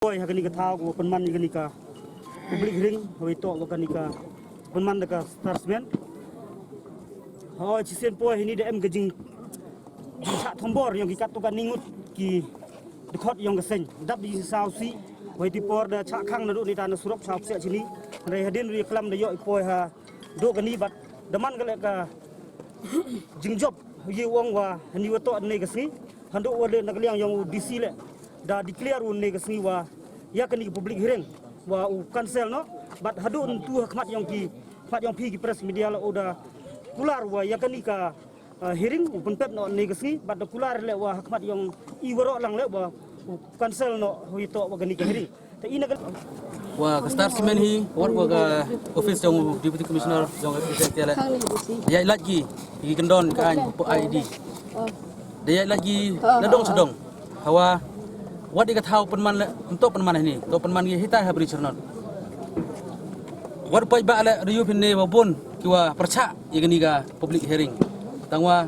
Boy hakani ka tao penman hakani ka public hearing hoi to hakani ka penman ka starsman ho chisen po ini dem gejing sa thombor yang gikat to kan ningut ki dekhot yang geseng dap di sausi hoi ti por da cha khang na du ni tan surop saup se chini re hadin ri klam da yo po ha do kani bat daman ka le ka jingjob yi wong wa hani wa to ne gesi hando wa le nakliang yang dc le da declare un negasi wa ya kani public hearing wa cancel no but hadu tu khmat yang pi ki press media la oda kular wa ya kani ka hearing pun pet no negasi but kular le wa khmat yang iwaro lang le wa cancel no hito wa kani ka hearing ta ina wa kastar simen hi war wa ka office jong deputy commissioner jong secretary ya lagi gi kendon ka po id dia lagi ladong sedong hawa what ikat tahu penman untuk penman ini untuk penman ini kita habri cernon what pai ba la riu pinne wabun kiwa percak igani ga public hearing tangwa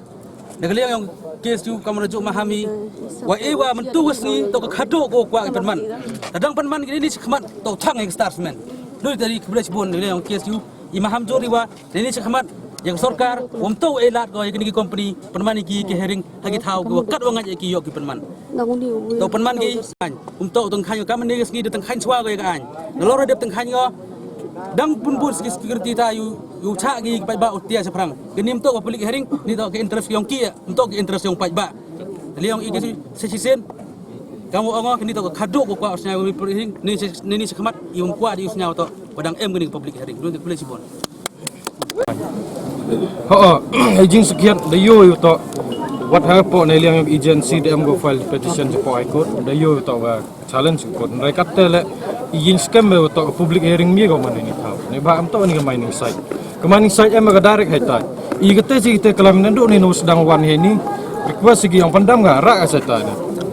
negaliang yang kes tu kamu rujuk memahami wa ewa mentugas ni to khado ko kwa penman dadang penman ini sekhmat to thang yang starsman doi dari kebelas bun yang kes tu imaham jori wa ini sekhmat yang sorkar untuk elat ko igani company penman iki ke hearing hagi tahu ko kat wangan iki yo ki penman to penman ki untuk tong khanyo kam ni ngi tong khan swa ko ka an loro dep tong khanyo dang pun security ta yu cha gi pai ba utia seprang genim to public hearing ni to ke interest yang ki untuk ke interest yang pai ba liang iki sesisen kamu ongo kini to khado ko kwa usnya public hearing ni sekhmat yung kwa di usnya to padang geni public hearing lu boleh sibon Ijin sekian dayo to what hapo na liang agency dem go file petition to High Court dayo to ga challenge court mereka tele ijin scam to public hearing mi go man ni tau ni ba am to ni mining site em ga direct haitai I gete si te kelam nando ni no sedang wan he ni request sigi yang pandam ga ra sa ta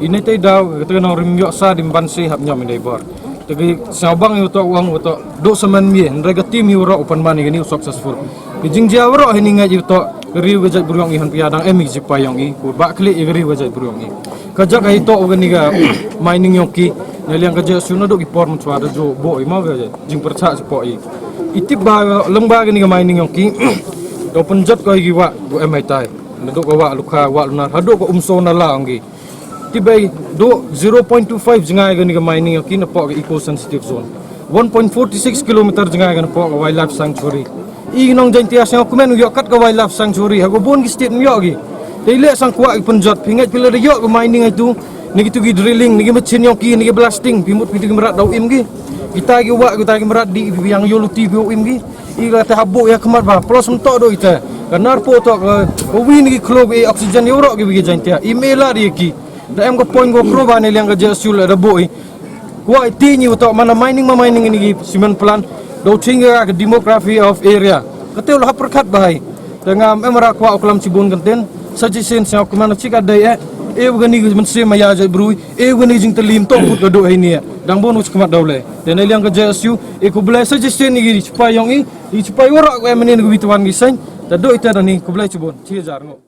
ini te daw te no rim yo sa dim ban si hab nyam ni bor tegi sabang yu to uang to do semen mi mereka tim yu ro open money ni successful Kijing jawro ini ngaji to riu gajat beruang ihan piadang emi jipayong I ku ba kli riu gajat beruang I kajak ai to ogani ga mining yoki neliang kajak suno do ki por mchwada jo bo I ma ga jing percha po I itip ba lengba gani ga mining yoki do penjat ko gi wa go emai tai do ko wa lukha wa lunar hado ko umso na la ongi tibai do 0.25 jingai gani ga mining yoki na po ga eco sensitive zone 1.46 km jingai ga na po ga wildlife sanctuary Inong jantia sang kumen yo kat ka wildlife sanctuary hago bon ki state yo gi tele sang kwa penjat pingat pila yo ke mining itu ni gitu gi drilling ni gi mesin yo ki ni gi blasting pimut pitu merat dau im gi kita gi wa kita gi merat di yang yo luti bio im gi I ga ta habuk ya kemat ba plus mentok do ita kanar po to wi ni gi klog e oxygen yo ro gi bi jantia email ri ki da em ko point go pro ba ni yang ga jasul da boi kwa ti ni to mana mining ni gi simen plan do tinggal ke demografi of area ketel ha perkat bahai dengan emra kwa oklam cibun kenten suggestion sa kumana chika dai gani mense maya jai brui gani jing telim to put do ini dang bonus kemat daule dan liang ke JSU ku belai suggestion ni supaya yang I supaya ora ko emene ku bituan gisain da do ita ni ku belai cibun ci jar ngo